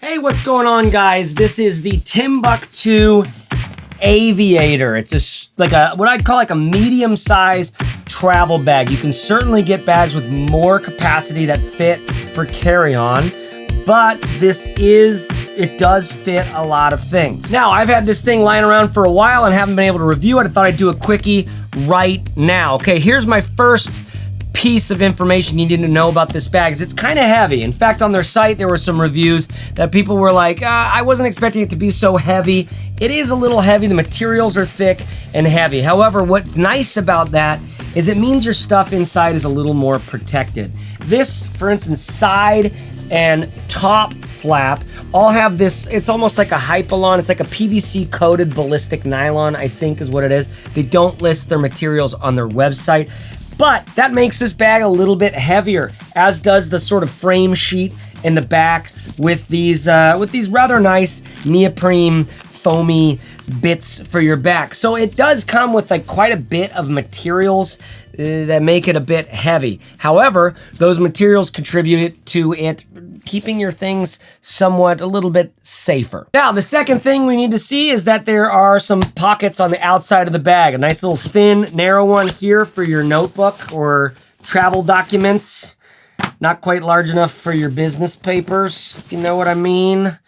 Hey, what's going on, guys? This is the Timbuk2 Aviator. It's what I'd call like a medium-sized travel bag. You can certainly get bags with more capacity that fit for carry-on, but it does fit a lot of things. Now, I've had this thing lying around for a while and haven't been able to review it. I thought I'd do a quickie right now. Okay, here's my first piece of information you need to know about this bag. It's kind of heavy. In fact, on their site, there were some reviews that people were like, I wasn't expecting it to be so heavy. It is a little heavy. The materials are thick and heavy. However, what's nice about that is it means your stuff inside is a little more protected. This, for instance, side and top flap all have this, it's almost like a Hypalon. It's like a PVC coated ballistic nylon, I think is what it is. They don't list their materials on their website, but that makes this bag a little bit heavier, as does the sort of frame sheet in the back with these rather nice neoprene foamy bits for your back. So it does come with like quite a bit of materials that make it a bit heavy. However, those materials contribute to it keeping your things somewhat a little bit safer. Now, the second thing we need to see is that there are some pockets on the outside of the bag. A nice little thin, narrow one here for your notebook or travel documents. Not quite large enough for your business papers, if you know what I mean.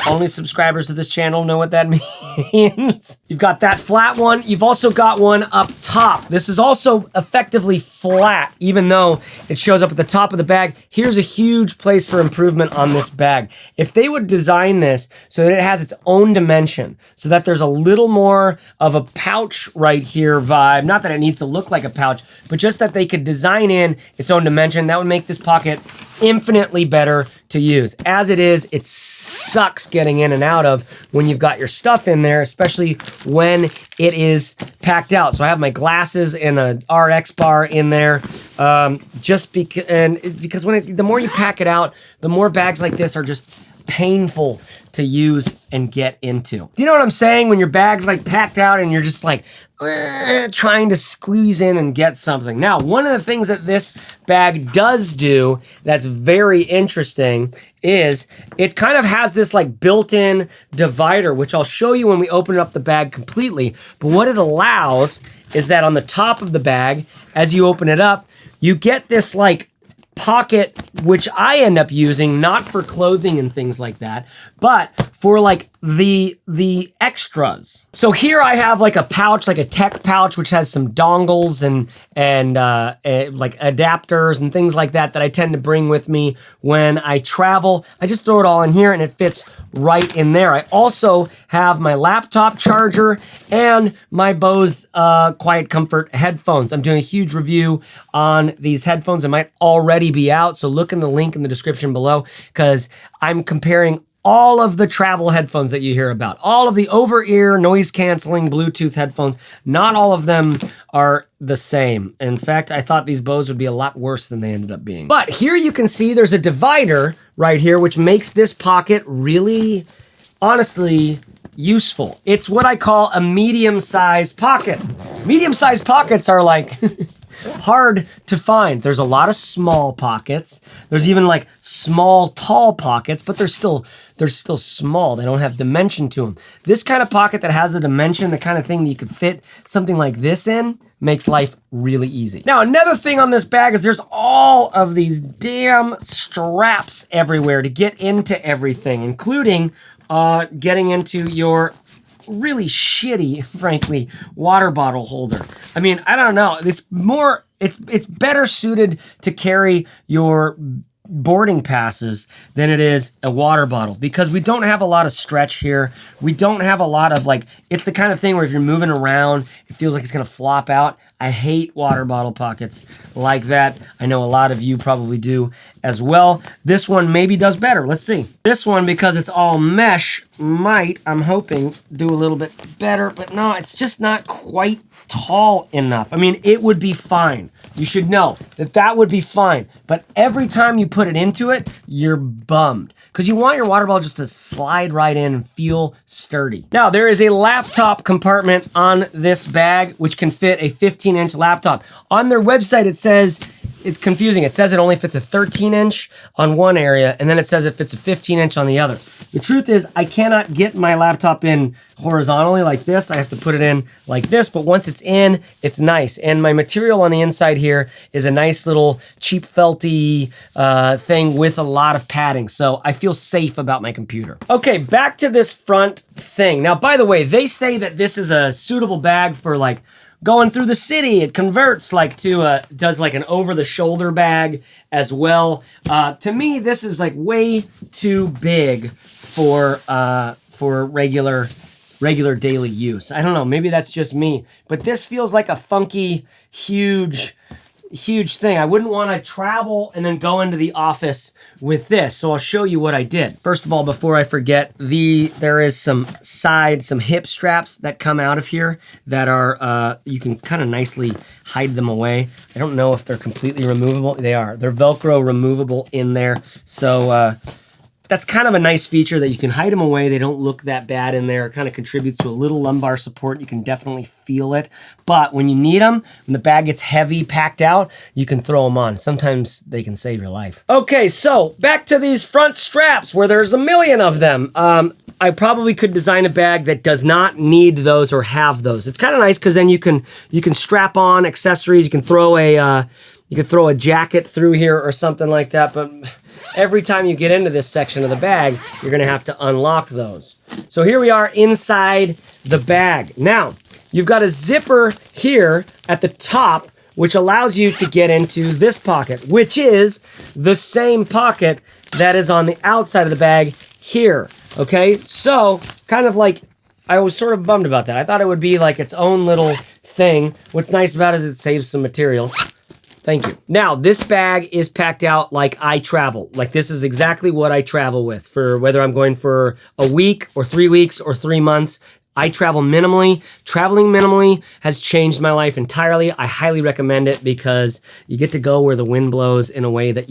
Only subscribers to this channel know what that means. You've got that flat one. You've also got one up top. This is also effectively flat, even though it shows up at the top of the bag. Here's a huge place for improvement on this bag. If they would design this so that it has its own dimension, so that there's a little more of a pouch right here vibe, not that it needs to look like a pouch, but just that they could design in its own dimension, that would make this pocket infinitely better to use. As it is, it sucks getting in and out of when you've got your stuff in there, especially when it is packed out. So I have my glasses and a RX bar in there, because the more you pack it out, the more bags like this are just painful to use and get into. Do you know what I'm saying? When your bag's like packed out and you're just like trying to squeeze in and get something. Now, one of the things that this bag does do that's very interesting is it kind of has this like built-in divider, which I'll show you when we open up the bag completely. But what it allows is that on the top of the bag, as you open it up, you get this like pocket, which I end up using not for clothing and things like that, but for like the extras. So here I have like a pouch, like a tech pouch, which has some dongles and like adapters and things like that I tend to bring with me when I travel. I just throw it all in here and it fits right in there. I also have my laptop charger and my Bose Quiet Comfort headphones. I'm doing a huge review on these headphones. It might already be out, so look in the link in the description below, because I'm comparing all of the travel headphones that you hear about, all of the over-ear noise-canceling Bluetooth headphones. Not all of them are the same. In fact, I thought these Bose would be a lot worse than they ended up being. But here you can see there's a divider right here, which makes this pocket really, honestly, useful. It's what I call a medium-sized pocket. Medium-sized pockets are like hard to find. There's a lot of small pockets. There's even like small, tall pockets, but they're still small. They don't have dimension to them. This kind of pocket that has the dimension, the kind of thing that you could fit something like this in, makes life really easy. Now, another thing on this bag is there's all of these damn straps everywhere to get into everything, including getting into your really shitty, frankly, water bottle holder. I mean, I don't know. It's better suited to carry your boarding passes than it is a water bottle, because we don't have a lot of stretch here. We don't have a lot of like, it's the kind of thing where if you're moving around, it feels like it's gonna flop out. I hate water bottle pockets like that. I know a lot of you probably do as well. This one maybe does better. Let's see. This one, because it's all mesh, might, I'm hoping, do a little bit better, but no, it's just not quite tall enough. I mean, it would be fine. You should know that that would be fine. But every time you put it into it, you're bummed, because you want your water bottle just to slide right in and feel sturdy. Now, there is a laptop compartment on this bag, which can fit a 15-inch laptop. On their website, it says it's confusing. It says it only fits a 13-inch on one area, and then it says it fits a 15-inch on the other. The truth is, I cannot get my laptop in horizontally like this. I have to put it in like this, but once it's in, it's nice. And my material on the inside here is a nice little cheap felty thing with a lot of padding, so I feel safe about my computer. Okay, back to this front thing. Now, by the way, they say that this is a suitable bag for like going through the city. It converts like to does like an over-the-shoulder bag as well. To me, this is like way too big for regular daily use. I don't know, maybe that's just me, but this feels like a funky, huge thing. I wouldn't want to travel and then go into the office with this. So I'll show you what I did. First of all, before I forget, there is some hip straps that come out of here that are, you can kind of nicely hide them away. I don't know if they're completely removable. They are. They're Velcro removable in there. So that's kind of a nice feature that you can hide them away. They don't look that bad in there. It kind of contributes to a little lumbar support. You can definitely feel it. But when you need them, when the bag gets heavy, packed out, you can throw them on. Sometimes they can save your life. Okay, so back to these front straps where there's a million of them. I probably could design a bag that does not need those or have those. It's kind of nice because then you can strap on accessories. You can throw a jacket through here or something like that. But every time you get into this section of the bag, you're gonna have to unlock those. So here we are inside the bag. Now, you've got a zipper here at the top, which allows you to get into this pocket, which is the same pocket that is on the outside of the bag here, okay? So, kind of like, I was sort of bummed about that. I thought it would be like its own little thing. What's nice about it is it saves some materials. Thank you. Now, this bag is packed out like I travel. Like this is exactly what I travel with for whether I'm going for a week or 3 weeks or 3 months. I travel minimally. Traveling minimally has changed my life entirely. I highly recommend it because you get to go where the wind blows in a way that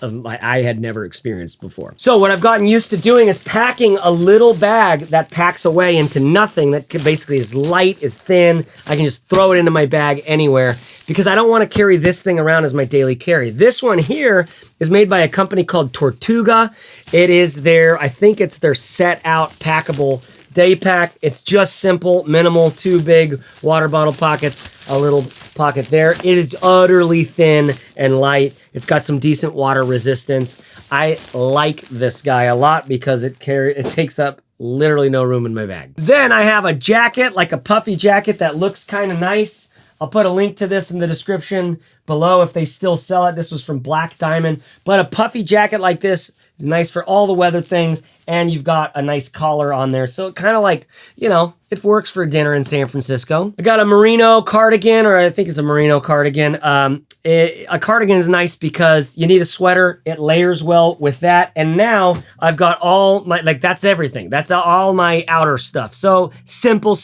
I had never experienced before. So what I've gotten used to doing is packing a little bag that packs away into nothing, that basically is light, is thin. I can just throw it into my bag anywhere because I don't want to carry this thing around as my daily carry. This one here is made by a company called Tortuga. It is I think it's their Setout packable Daypack. It's just simple, minimal, 2 big water bottle pockets, a little pocket there. It is utterly thin and light. It's got some decent water resistance. I like this guy a lot because it takes up literally no room in my bag. Then I have a jacket, like a puffy jacket that looks kind of nice. I'll put a link to this in the description below if they still sell it. This was from Black Diamond. But a puffy jacket like this is nice for all the weather things, and you've got a nice collar on there. So it kind of like, you know, it works for dinner in San Francisco. I got a merino cardigan, or I think it's a merino cardigan. A cardigan is nice because you need a sweater. It layers well with that. And now I've got all my, like that's everything. That's all my outer stuff. So simple,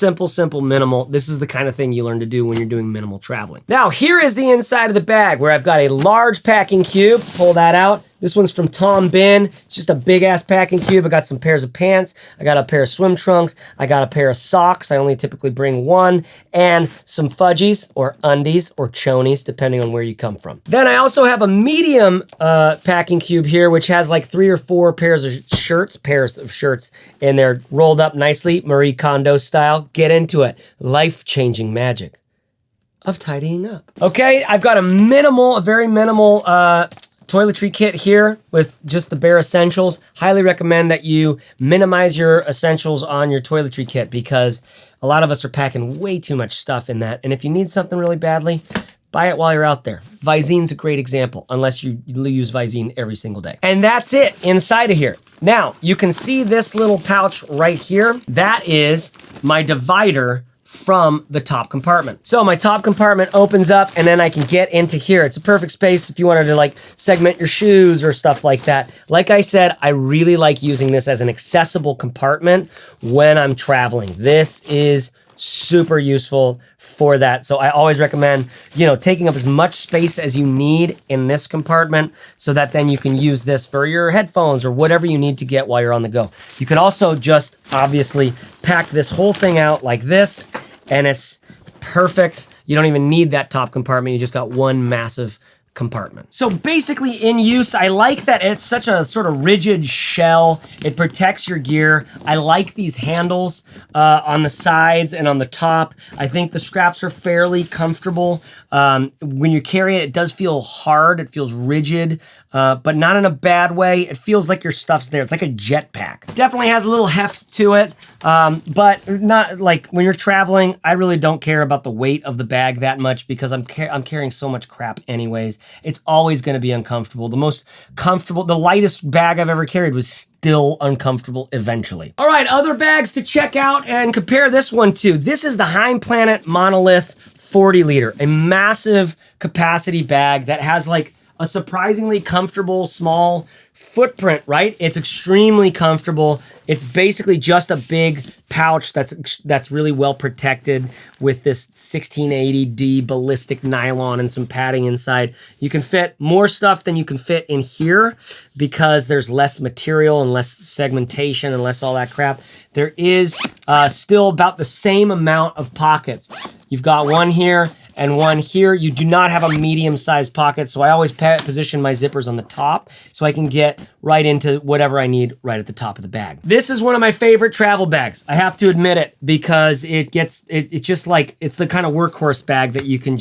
minimal. This is the kind of thing you learn to do when you're doing minimal traveling. Now here is the inside of the bag where I've got a large packing cube. Pull that out. This one's from Bihn. It's just a big ass packing cube. I got some pairs of pants. I got a pair of swim trunks. I got a pair of socks. I only typically bring one, and some fudgies or undies or chonies, depending on where you come from. Then I also have a medium packing cube here, which has like 3 or 4 pairs of shirts, and they're rolled up nicely, Marie Kondo style. Get into it. Life-changing magic of tidying up. Okay, I've got a very minimal toiletry kit here with just the bare essentials. Highly recommend that you minimize your essentials on your toiletry kit because a lot of us are packing way too much stuff in that. And if you need something really badly, buy it while you're out there. Visene's a great example, unless you use Visine every single day. And that's it inside of here. Now, you can see this little pouch right here. That is my divider from the top compartment. So my top compartment opens up and then I can get into here. It's a perfect space if you wanted to like segment your shoes or stuff like that. Like I said, I really like using this as an accessible compartment when I'm traveling. This is super useful for that. So I always recommend, you know, taking up as much space as you need in this compartment so that then you can use this for your headphones or whatever you need to get while you're on the go. You can also just obviously pack this whole thing out like this and it's perfect. You don't even need that top compartment. You just got one massive compartment. So basically in use, I like that it's such a sort of rigid shell. It protects your gear. I like these handles on the sides and on the top. I think the straps are fairly comfortable. When you carry it, it does feel hard. It feels rigid, but not in a bad way. It feels like your stuff's there. It's like a jetpack. Definitely has a little heft to it, but not like when you're traveling, I really don't care about the weight of the bag that much because I'm carrying so much crap anyways. It's always going to be uncomfortable. The most comfortable, the lightest bag I've ever carried was still uncomfortable eventually. All right, other bags to check out and compare this one to. This is the Heimplanet Monolith 40 liter, a massive capacity bag that has like a surprisingly comfortable small footprint, right? It's extremely comfortable. It's basically just a big pouch that's really well protected with this 1680D ballistic nylon and some padding inside. You can fit more stuff than you can fit in here because there's less material and less segmentation and less all that crap. There is still about the same amount of pockets. You've got one here and one here. You do not have a medium-sized pocket, so I always position my zippers on the top so I can get right into whatever I need right at the top of the bag. This is one of my favorite travel bags. I have to admit it because it's just like, it's the kind of workhorse bag that you can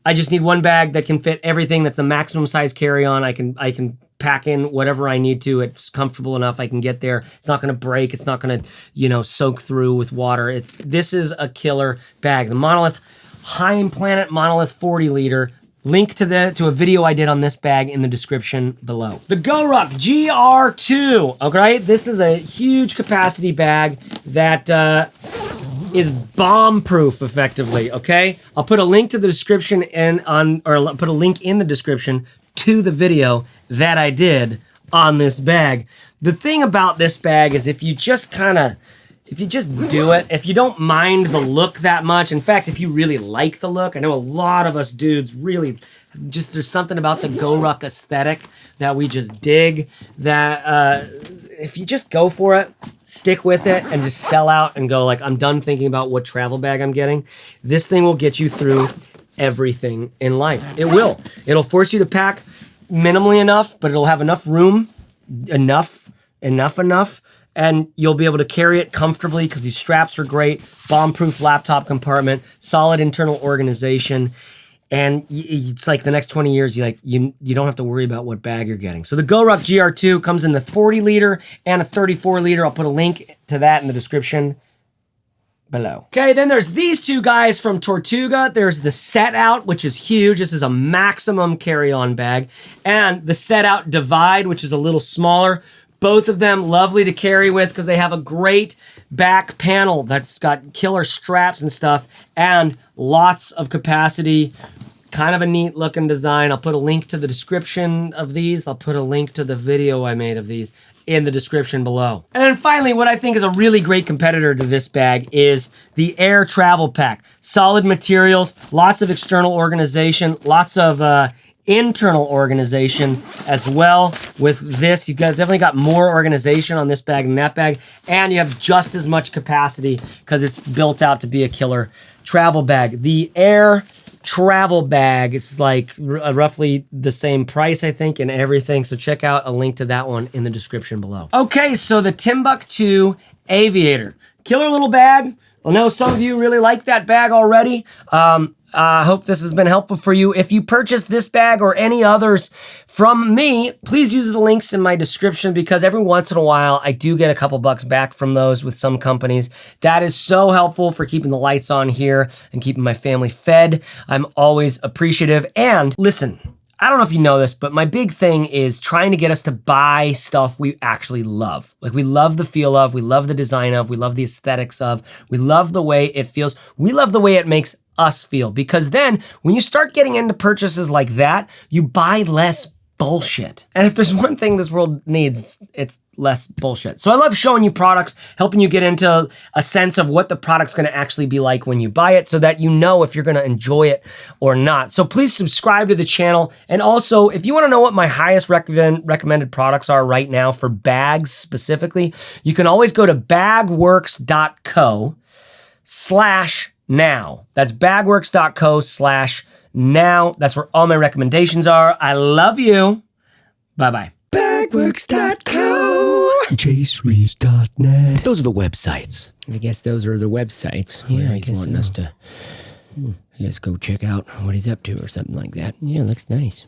I just need one bag that can fit everything. That's the maximum size carry-on. I can pack in whatever I need to. It's comfortable enough. I can get there. It's not going to break. It's not going to, soak through with water. This is a killer bag. The Monolith Heimplanet Monolith 40 liter. Link to a video I did on this bag in the description below. The Goruck GR2. Okay, this is a huge capacity bag that is bomb-proof effectively. Okay, I'll put a link to the description or put a link in the description to the video that I did on this bag. The thing about this bag is if you just do it, if you don't mind the look that much, in fact, if you really like the look, I know a lot of us dudes really there's something about the Goruck aesthetic that we just dig, that if you just go for it, stick with it, and just sell out and go like, I'm done thinking about what travel bag I'm getting, this thing will get you through everything in life. It will. It'll force you to pack minimally enough, but it'll have enough room, enough, and you'll be able to carry it comfortably because these straps are great, bomb-proof laptop compartment, solid internal organization, and it's like the next 20 years, you don't have to worry about what bag you're getting. So the Goruck GR2 comes in the 40 liter and a 34 liter. I'll put a link to that in the description below. Okay, then there's these two guys from Tortuga. There's the Setout, which is huge. This is a maximum carry-on bag, and the Setout Divide, which is a little smaller. Both of them lovely to carry with because they have a great back panel that's got killer straps and stuff and lots of capacity. Kind of a neat looking design. I'll put a link to the description of these. I'll put a link to the video I made of these in the description below. And then finally, what I think is a really great competitor to this bag is the Aer Travel Pack. Solid materials, lots of external organization, lots of internal organization as well. With this, you've definitely got more organization on this bag than that bag, and you have just as much capacity because it's built out to be a killer travel bag. The Aer Travel Bag is like roughly the same price, I think, and everything. So check out a link to that one in the description below. Okay, so the Timbuk2 Aviator. Killer little bag. I know some of you really like that bag already. I hope this has been helpful for you. If you purchase this bag or any others from me, please use the links in my description because every once in a while, I do get a couple bucks back from those with some companies. That is so helpful for keeping the lights on here and keeping my family fed. I'm always appreciative. And listen, I don't know if you know this, but my big thing is trying to get us to buy stuff we actually love. Like we love the feel of, we love the design of, we love the aesthetics of, we love the way it feels. We love the way it makes us feel, because then when you start getting into purchases like that, you buy less bullshit. And if there's one thing this world needs, it's less bullshit. So I love showing you products, helping you get into a sense of what the product's gonna actually be like when you buy it so that you know if you're gonna enjoy it or not. So please subscribe to the channel. And also, if you wanna know what my highest recommended products are right now for bags specifically, you can always go to bagworks.co/now. That's bagworks.co/now. now. That's where all my recommendations are. I love you. Bye-bye. Bagworks.co, chasereeves.net. Those are the websites. I guess those are the websites. Yeah, He's wanting us to, I guess, go check out what he's up to or something like that. Yeah, looks nice.